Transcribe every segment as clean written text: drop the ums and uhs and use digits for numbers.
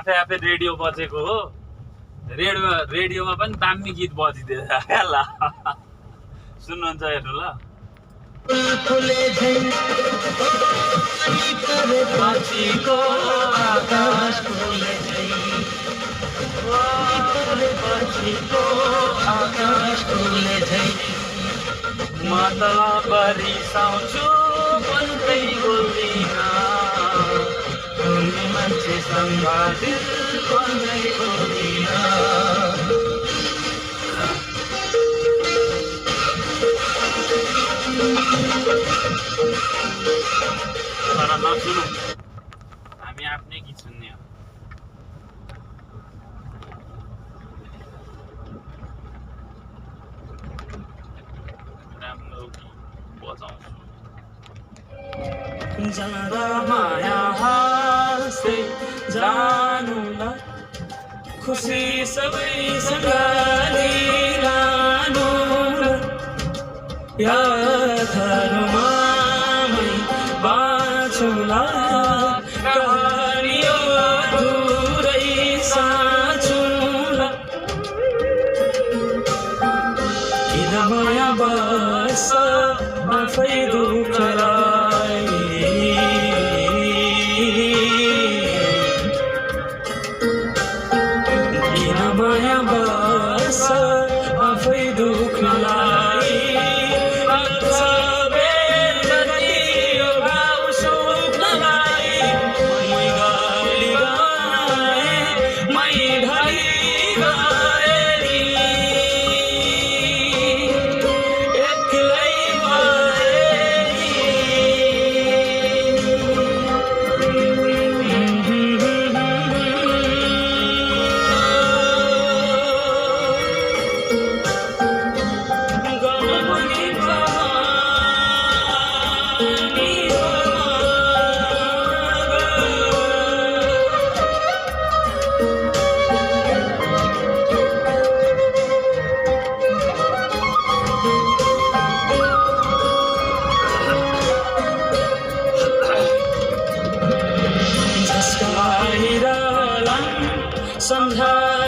आफै आफै रेडियो बजेको हो रेडियोमा पनि दामी गीत बजिदिएछ ल सुन्नुहुन्छ हेर्नु ल म त परिसाउँछु भन्दै बोल्दिनँ मान्छे सङ्घादिल भन्दै बोल्दिनँ तर नसुनौ हामी आफ्नै गीत सुन्ने हो राम्रो गीत बजाउँछु जाँदा माया हास्दै जानु न खुसी सबैसँग लिलानु यादहरूमा मै बाँचुला कहानी अधुरै साँचुला किन माया बस आफै दुःखलाई किन माया बस आफै दुःखलाई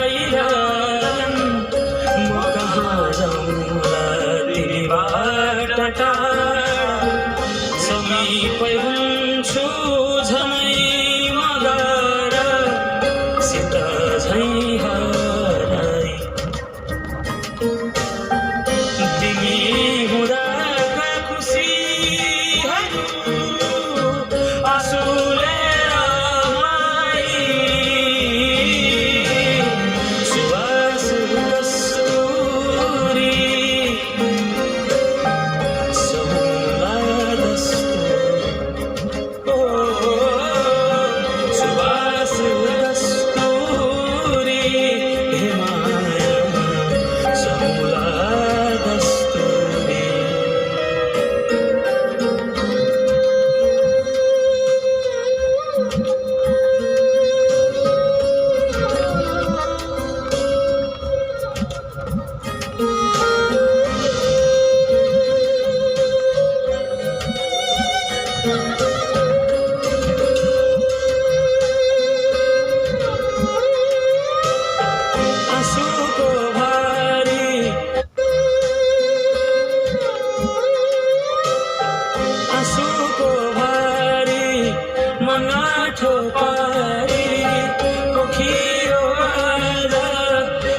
सम्झाइरहन् म कहाँ जाउँला तिमीबाट टाढा समीपै हुन्छु झमै मगर सित झै हराई तिमी हुँदाका खुसीहरू आँसुले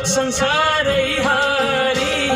संसारै हारी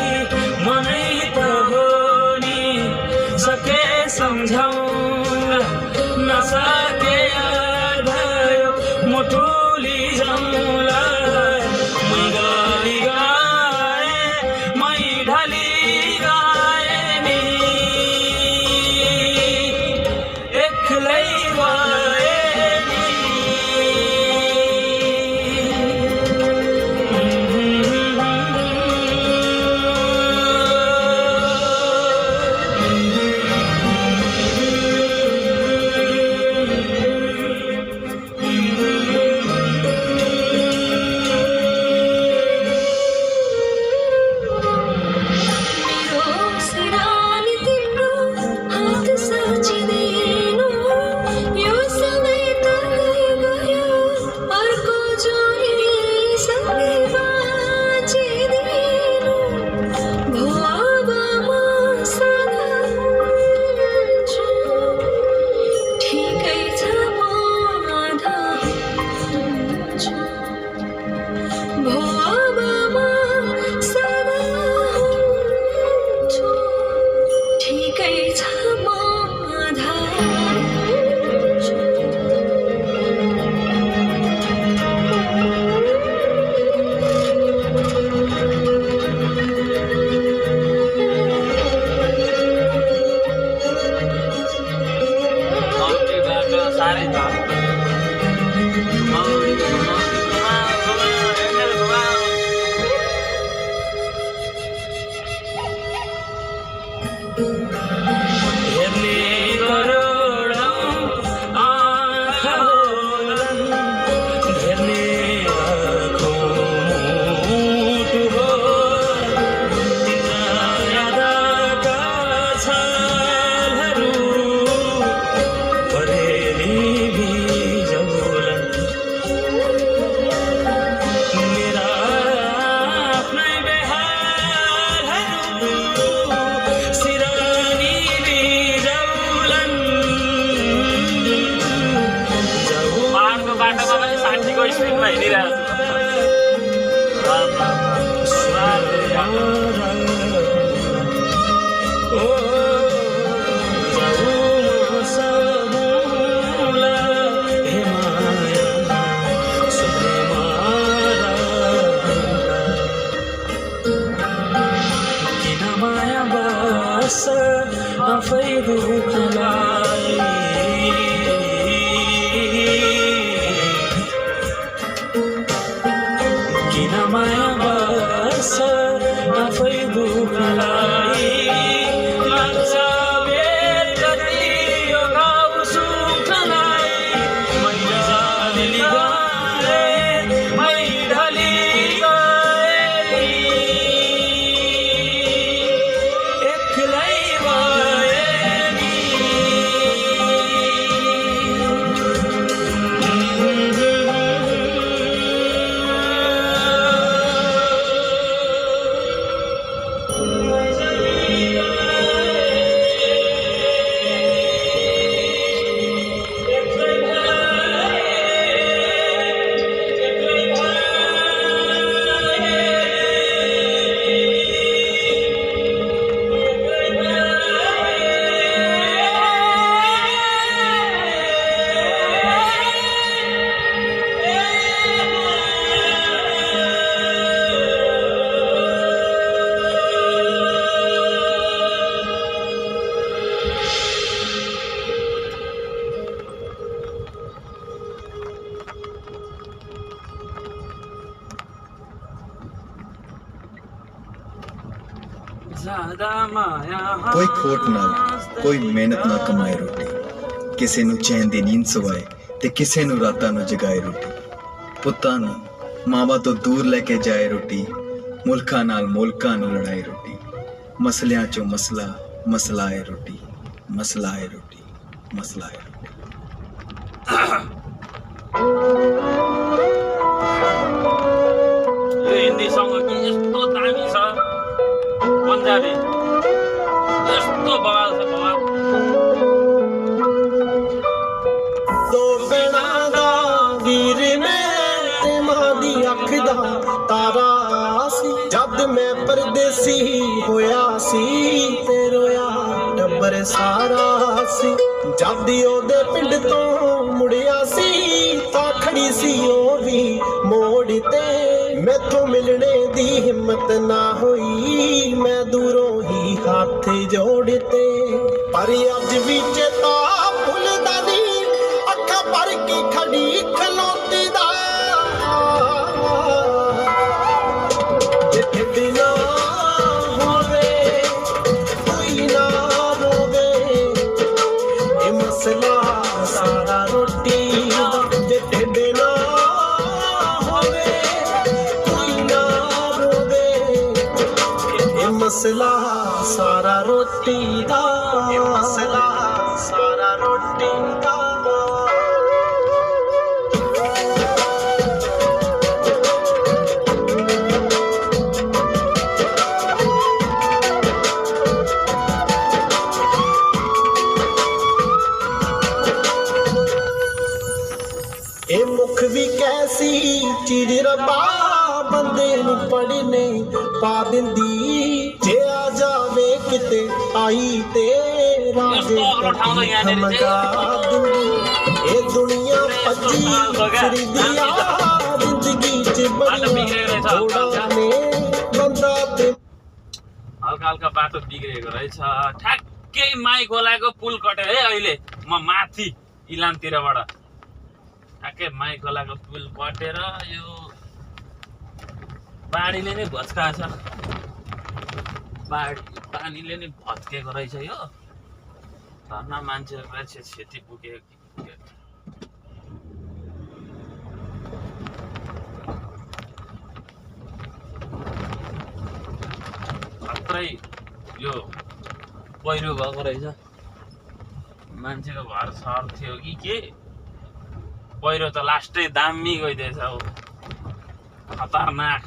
ਕੋਈ ਖੋਟ ਨਾਲ ਕੋਈ ਮਿਹਨਤ ਨਾ ਕਮਾਏ ਰੋਟੀ, ਕਿਸੇ ਨੂੰ ਚੈਨ ਦੀ ਨੀਂਦ ਸਵਾਏ ਤੇ ਕਿਸੇ ਨੂੰ ਰਾਤਾਂ ਨੂੰ ਜਗਾਏ ਰੋਟੀ, ਪੁੱਤਾਂ ਨੂੰ ਮਾਵਾਂ ਤੋਂ ਦੂਰ ਲੈ ਕੇ ਜਾਏ ਰੋਟੀ, ਮੁਲਕਾਂ ਨਾਲ ਮੁਲਕਾਂ ਨੂੰ ਲੜਾਏ ਰੋਟੀ, ਮਸਲਿਆਂ ਚੋਂ ਮਸਲਾ ਮਸਲਾ ਹੈ ਰੋਟੀ, ਮਸਲਾ ਹੈ ਰੋਟੀ, ਮਸਲਾ ਹੈ ਰੋਟੀ। यो हिन्दी सङ्ग कि यस्तो दामी छ, पन्जाबी यस्तो बवाल छ बवाल। ਦੋ ਬਿਨਾ ਦਾ ਵੀਰ ਮੈਂ ਤੇ ਮਾਂ ਦੀ ਅੱਖ ਦਾ ਤਾਰਾ ਸੀ, ਜਦ ਮੈਂ ਪਰਦੇਸੀ ਹੋਇਆ ਸੀ ਤੇ ਰੋਇਆ ਟੱਬਰ ਸਾਰਾ ਸੀ, ਜਦ ਉਹਦੇ ਪਿੰਡ ਤੋਂ ਮੁੜਿਆ ਸੀ ਤਾਂ ਖੜੀ ਸੀ ਉਹ ਵੀ ਮੋੜ ਤੇ, ਮੈਥੋਂ ਮਿਲਣੇ ਦੀ ਹਿੰਮਤ ਨਾ ਹੋਈ, ਮੈਂ ਦੂਰੋਂ ਹੀ ਹੱਥ ਜੋੜਤੇ, ਪਰ ਅੱਜ ਵੀ ਚੇਤਾ ਭੁੱਲਦਾ ਨਹੀਂ, ਅੱਖਾਂ ਭਰ ਕੇ ਖੜੀ ਖਲੋਤੀ ਦਾ, ਜਿੱਥੇ ਬਿਨਾ ਹੋਵੇ ਕੋਈ ਨਾ ਰੋਵੇ, ਇਹ ਮਸਲਾ ਸਾਰਾ ਰੋਟੀ ਦਾ, ਜਿੱਥੇ ਬਿਨਾ ਹੋਵੇ ਕੋਈ ਨਾ ਰੋਵੇ, ਇਹ ਮਸਲਾ ਸਾਰਾ ਰੋਟੀ ਦਾ, ਇਹ ਮਸਲਾ ਸਾਰਾ ਰੋਟੀ ਦਾ। ਇਹ ਮੁਖ ਵੀ ਕੈਸੀ ਚੀਜ਼ ਰੱਬਾ ਬੰਦੇ ਨੂੰ ਪੜਨੇ ਪਾ ਦਿੰਦੀ, ਜੇ ਆ ਜਾਵੇ ਕਿਤੇ ਆਈ ਤੇ ਰਾਜੇ ਥਮਕਾ ਦਿੰਦੀ, ਇਹ ਦੁਨੀਆ ਭੱਜੀ ਫਿਰਦੀ ਆ ਜ਼ਿੰਦਗੀ ਚ ਬੜੀਆਂ ਥੋੜਾ ਨੇ ਬੰਦਾ ਤੇ हल्का हल्का बाटो बिग्रेको रहेछ। ठ्याक्कै माई खोलाको पुल कट्यो है अहिले म माथि इलामतिरबाट, ठ्याक्कै माई खोलाको पुल कटेर यो बाढीले नै भत्काएछ, पानीले नै भत्केको रहेछ यो, धन्न मान्छेहरूलाई क्षति पुगेको कि पुगेको। खत्रै यो पहिरो गएको रहेछ, मान्छेको घर सर थियो कि के, पहिरो त लास्टै दामी गइदिएछ, खतरनाक।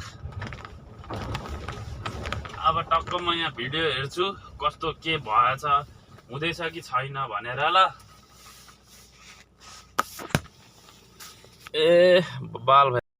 अब टक्क म यहाँ भिडियो हेर्छु कस्तो के भएछ, हुँदैछ कि छैन भनेर ल। ए बाल